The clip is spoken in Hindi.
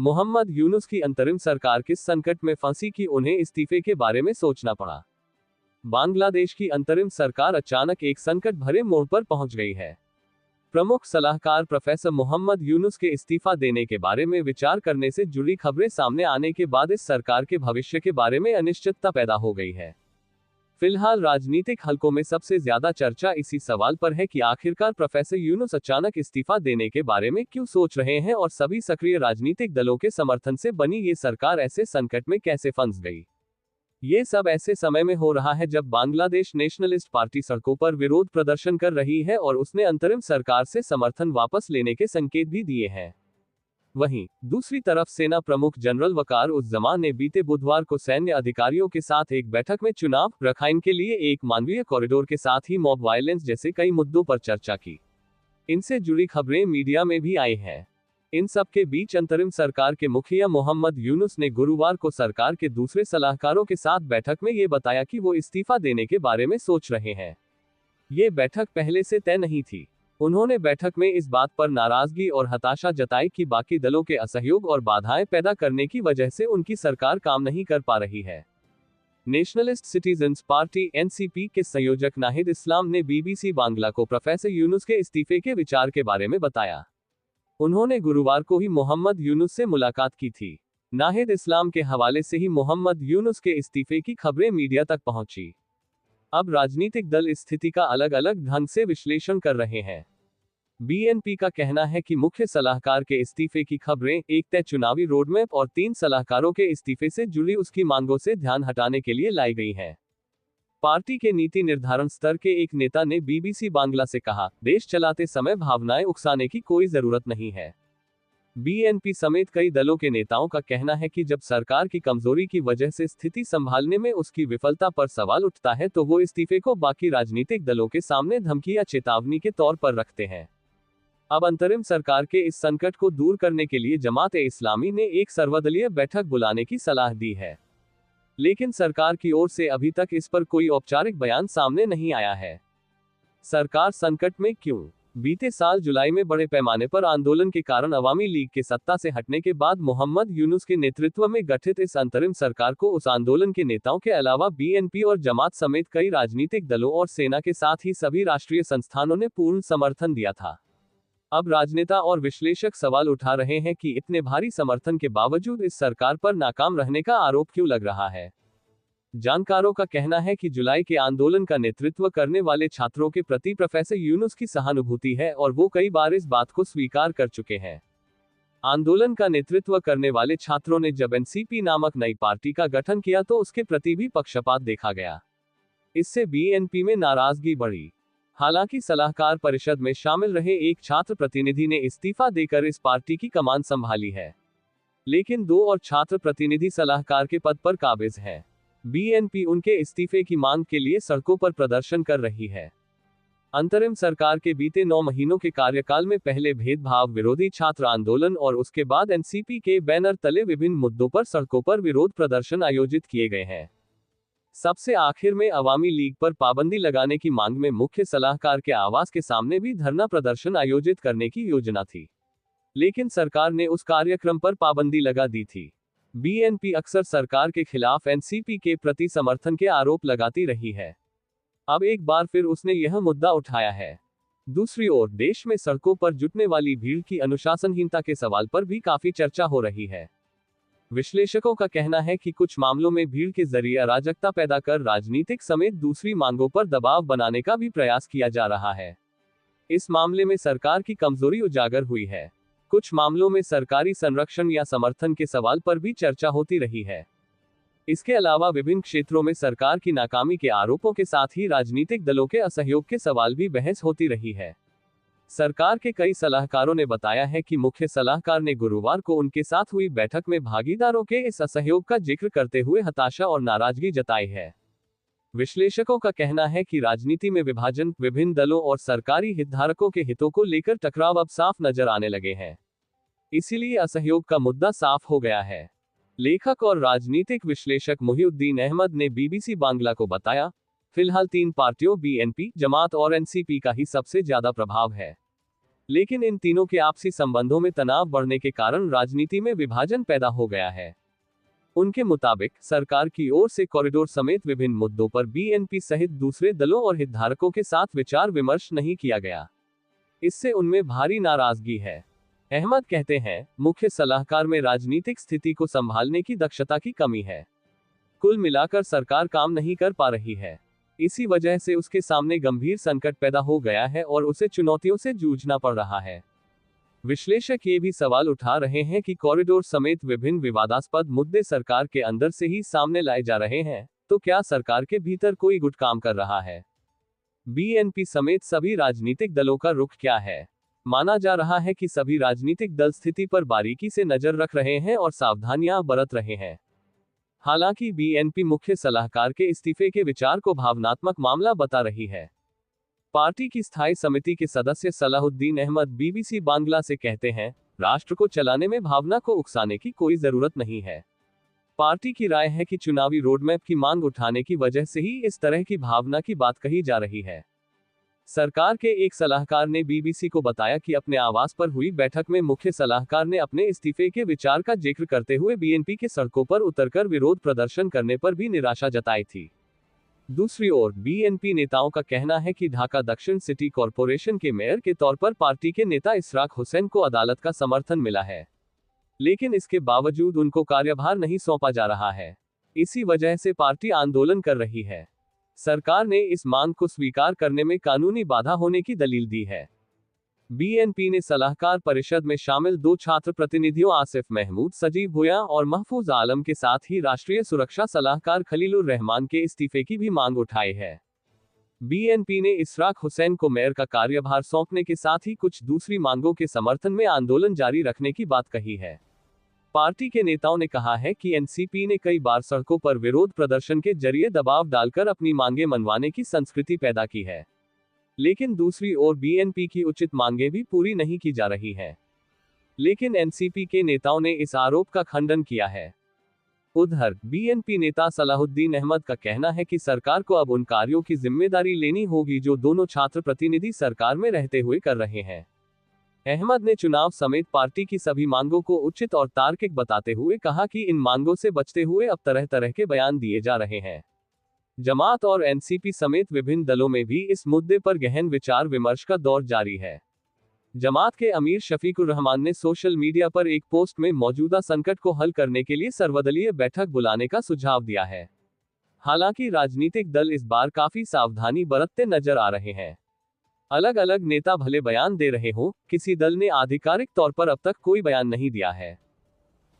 मोहम्मद यूनुस की अंतरिम सरकार किस संकट में फंसी कि उन्हें इस्तीफे के बारे में सोचना पड़ा। बांग्लादेश की अंतरिम सरकार अचानक एक संकट भरे मोड़ पर पहुंच गई है। प्रमुख सलाहकार प्रोफेसर मोहम्मद यूनुस के इस्तीफा देने के बारे में विचार करने से जुड़ी खबरें सामने आने के बाद इस सरकार के भविष्य के बारे में अनिश्चितता पैदा हो गई है। फिलहाल राजनीतिक हलकों में सबसे ज्यादा चर्चा इसी सवाल पर है कि आखिरकार प्रोफेसर यूनुस अचानक इस्तीफा देने के बारे में क्यों सोच रहे हैं और सभी सक्रिय राजनीतिक दलों के समर्थन से बनी ये सरकार ऐसे संकट में कैसे फंस गई। ये सब ऐसे समय में हो रहा है जब बांग्लादेश नेशनलिस्ट पार्टी सड़कों पर विरोध प्रदर्शन कर रही है और उसने अंतरिम सरकार से समर्थन वापस लेने के संकेत भी दिए हैं। वहीं दूसरी तरफ सेना प्रमुख जनरल वकार उस जमान ने बीते बुधवार को सैन्य अधिकारियों के साथ एक बैठक में चुनाव, रखाइन के लिए एक मानवीय कॉरिडोर के साथ ही मॉब वायलेंस जैसे कई मुद्दों पर चर्चा की। इनसे जुड़ी खबरें मीडिया में भी आई हैं। इन सब के बीच अंतरिम सरकार के मुखिया मोहम्मद यूनुस ने गुरुवार को सरकार के दूसरे सलाहकारों के साथ बैठक में ये बताया कि वो इस्तीफा देने के बारे में सोच रहे हैं। ये बैठक पहले से तय नहीं थी। उन्होंने बैठक में इस बात पर नाराजगी और हताशा जताई कि बाकी दलों के असहयोग और बाधाएं पैदा करने की वजह से उनकी सरकार काम नहीं कर पा रही है। नेशनलिस्ट सिटीजन्स पार्टी एनसीपी के संयोजक नाहिद इस्लाम ने बीबीसी बांग्ला को प्रोफेसर यूनुस के इस्तीफे के विचार के बारे में बताया। उन्होंने गुरुवार को ही मोहम्मद यूनुस से मुलाकात की थी। नाहिद इस्लाम के हवाले से ही मोहम्मद यूनुस के इस्तीफे की खबरें मीडिया तक पहुंची। अब राजनीतिक दल इस स्थिति का अलग अलग ढंग से विश्लेषण कर रहे हैं। बीएनपी का कहना है कि मुख्य सलाहकार के इस्तीफे की खबरें एक तय चुनावी रोडमैप और 3 सलाहकारों के इस्तीफे से जुड़ी उसकी मांगों से ध्यान हटाने के लिए लाई गई हैं। पार्टी के नीति निर्धारण स्तर के एक नेता ने बीबीसी बांग्ला से कहा, देश चलाते समय भावनाएं उकसाने की कोई जरूरत नहीं है। बीएनपी समेत कई दलों के नेताओं का कहना है कि जब सरकार की कमजोरी की वजह से स्थिति संभालने में उसकी विफलता पर सवाल उठता है तो वो इस्तीफे को बाकी राजनीतिक दलों के सामने धमकी या चेतावनी के तौर पर रखते हैं। अब अंतरिम सरकार के इस संकट को दूर करने के लिए जमात-ए-इस्लामी ने एक सर्वदलीय बैठक बुलाने की सलाह दी है, लेकिन सरकार की ओर से अभी तक इस पर कोई औपचारिक बयान सामने नहीं आया है। सरकार संकट में क्यों? बीते साल जुलाई में बड़े पैमाने पर आंदोलन के कारण अवामी लीग के सत्ता से हटने के बाद मोहम्मद यूनुस के नेतृत्व में गठित इस अंतरिम सरकार को उस आंदोलन के नेताओं के अलावा बीएनपी और जमात समेत कई राजनीतिक दलों और सेना के साथ ही सभी राष्ट्रीय संस्थानों ने पूर्ण समर्थन दिया था। अब राजनेता और विश्लेषक सवाल उठा रहे हैं कि इतने भारी समर्थन के बावजूद इस सरकार पर नाकाम रहने का आरोप क्यों लग रहा है। जानकारों का कहना है कि जुलाई के आंदोलन का नेतृत्व करने वाले छात्रों के प्रति प्रोफेसर यूनुस की सहानुभूति है और वो कई बार इस बात को स्वीकार कर चुके हैं। आंदोलन का नेतृत्व करने वाले छात्रों ने जब एनसीपी नामक नई पार्टी का गठन किया तो उसके प्रति भी पक्षपात देखा गया। इससे बीएनपी में नाराजगी बढ़ी। हालांकि सलाहकार परिषद में शामिल रहे एक छात्र प्रतिनिधि ने इस्तीफा देकर इस पार्टी की कमान संभाली है, लेकिन 2 और छात्र प्रतिनिधि सलाहकार के पद पर काबिज हैं। बीएनपी उनके इस्तीफे की मांग के लिए सड़कों पर प्रदर्शन कर रही है। अंतरिम सरकार के बीते 9 महीनों के कार्यकाल में पहले भेदभाव विरोधी छात्र आंदोलन और उसके बाद एनसीपी के बैनर तले विभिन्न मुद्दों पर सड़कों पर विरोध प्रदर्शन आयोजित किए गए हैं। सबसे आखिर में अवामी लीग पर पाबंदी लगाने की मांग में मुख्य सलाहकार के आवास के सामने भी धरना प्रदर्शन आयोजित करने की योजना थी, लेकिन सरकार ने उस कार्यक्रम पर पाबंदी लगा दी थी। बीएनपी अक्सर सरकार के खिलाफ एनसीपी के प्रति समर्थन के आरोप लगाती रही है। अब एक बार फिर उसने यह मुद्दा उठाया है। दूसरी ओर देश में सड़कों पर जुटने वाली भीड़ की अनुशासनहीनता के सवाल पर भी काफी चर्चा हो रही है। विश्लेषकों का कहना है कि कुछ मामलों में भीड़ के जरिए अराजकता पैदा कर राजनीतिक समेत दूसरी मांगों पर दबाव बनाने का भी प्रयास किया जा रहा है। इस मामले में सरकार की कमजोरी उजागर हुई है। कुछ मामलों में सरकारी संरक्षण या समर्थन के सवाल पर भी चर्चा होती रही है। इसके अलावा विभिन्न क्षेत्रों में सरकार की नाकामी के आरोपों के साथ ही राजनीतिक दलों के असहयोग के सवाल भी बहस होती रही है। सरकार के कई सलाहकारों ने बताया है कि मुख्य सलाहकार ने गुरुवार को उनके साथ हुई बैठक में भागीदारों के इस असहयोग का जिक्र करते हुए हताशा और नाराजगी जताई है। विश्लेषकों का कहना है कि राजनीति में विभाजन, विभिन्न दलों और सरकारी हितधारकों के हितों को लेकर टकराव अब साफ नजर आने लगे हैं। इसीलिए असहयोग का मुद्दा साफ हो गया है। लेखक और राजनीतिक विश्लेषक मुहिउद्दीन अहमद ने बीबीसी बांग्ला को बताया, फिलहाल 3 पार्टियों बीएनपी, जमात और एनसीपी का ही सबसे ज्यादा प्रभाव है, लेकिन इन तीनों के आपसी संबंधों में तनाव बढ़ने के कारण राजनीति में विभाजन पैदा हो गया है। उनके मुताबिक सरकार की ओर से कॉरिडोर समेत विभिन्न मुद्दों पर बीएनपी सहित दूसरे दलों और हितधारकों के साथ विचार विमर्श नहीं किया गया। इससे उनमें भारी नाराजगी है। अहमद कहते हैं, मुख्य सलाहकार में राजनीतिक स्थिति को संभालने की दक्षता की कमी है। कुल मिलाकर सरकार काम नहीं कर पा रही है। इसी वजह से उसके सामने गंभीर संकट पैदा हो गया है और उसे चुनौतियों से जूझना पड़ रहा है। विश्लेषक ये भी सवाल उठा रहे हैं कि कॉरिडोर समेत विभिन्न विवादास्पद मुद्दे सरकार के अंदर से ही सामने लाए जा रहे हैं, तो क्या सरकार के भीतर कोई गुट काम कर रहा है? बीएनपी समेत सभी राजनीतिक दलों का रुख क्या है? माना जा रहा है कि सभी राजनीतिक दल स्थिति पर बारीकी से नजर रख रहे हैं और सावधानियां बरत रहे हैं। हालांकि बीएनपी मुख्य सलाहकार के इस्तीफे के विचार को भावनात्मक मामला बता रही है। पार्टी की स्थायी समिति के सदस्य सलाहुद्दीन अहमद बीबीसी बांग्ला से कहते हैं, राष्ट्र को चलाने में भावना को उकसाने की कोई जरूरत नहीं है। पार्टी की राय है कि चुनावी रोडमैप की मांग उठाने की वजह से ही इस तरह की भावना की बात कही जा रही है। सरकार के एक सलाहकार ने बीबीसी को बताया कि अपने आवास पर हुई बैठक में मुख्य सलाहकार ने अपने इस्तीफे के विचार का जिक्र करते हुए बीएनपी के सड़कों पर उतरकर विरोध प्रदर्शन करने पर भी निराशा जताई थी। दूसरी ओर बीएनपी नेताओं का कहना है कि ढाका दक्षिण सिटी कॉरपोरेशन के मेयर के तौर पर पार्टी के नेता इशराक हुसैन को अदालत का समर्थन मिला है, लेकिन इसके बावजूद उनको कार्यभार नहीं सौंपा जा रहा है। इसी वजह से पार्टी आंदोलन कर रही है। सरकार ने इस मांग को स्वीकार करने में कानूनी बाधा होने की दलील दी है। बीएनपी ने सलाहकार परिषद में शामिल 2 छात्र प्रतिनिधियों आसिफ महमूद सजीव भुया और महफूज आलम के साथ ही राष्ट्रीय सुरक्षा सलाहकार खलीलुर रहमान के इस्तीफे की भी मांग उठाई है। बीएनपी ने इशराक हुसैन को मेयर का कार्यभार सौंपने के साथ ही कुछ दूसरी मांगों के समर्थन में आंदोलन जारी रखने की बात कही है। पार्टी के नेताओं ने कहा है कि एनसीपी ने कई बार सड़कों पर विरोध प्रदर्शन के जरिए दबाव डालकर अपनी मांगें मनवाने की संस्कृति पैदा की है, लेकिन दूसरी ओर बीएनपी की उचित मांगें भी पूरी नहीं की जा रही हैं। लेकिन एनसीपी के नेताओं ने इस आरोप का खंडन किया है। उधर बीएनपी नेता सलाहुद्दीन अहमद का कहना है कि सरकार को अब उन कार्यों की जिम्मेदारी लेनी होगी जो दोनों छात्र प्रतिनिधि सरकार में रहते हुए कर रहे हैं। अहमद ने चुनाव समेत पार्टी की सभी मांगों को उचित और तार्किक बताते हुए कहा कि इन मांगों से बचते हुए अब तरह तरह के बयान दिए जा रहे हैं। जमात और एनसीपी समेत विभिन्न दलों में भी इस मुद्दे पर गहन विचार विमर्श का दौर जारी है। जमात के अमीर शफीकुर रहमान ने सोशल मीडिया पर एक पोस्ट में मौजूदा संकट को हल करने के लिए सर्वदलीय बैठक बुलाने का सुझाव दिया है। हालांकि राजनीतिक दल इस बार काफी सावधानी बरतते नजर आ रहे हैं। अलग अलग नेता भले बयान दे रहे हों, किसी दल ने आधिकारिक तौर पर अब तक कोई बयान नहीं दिया है।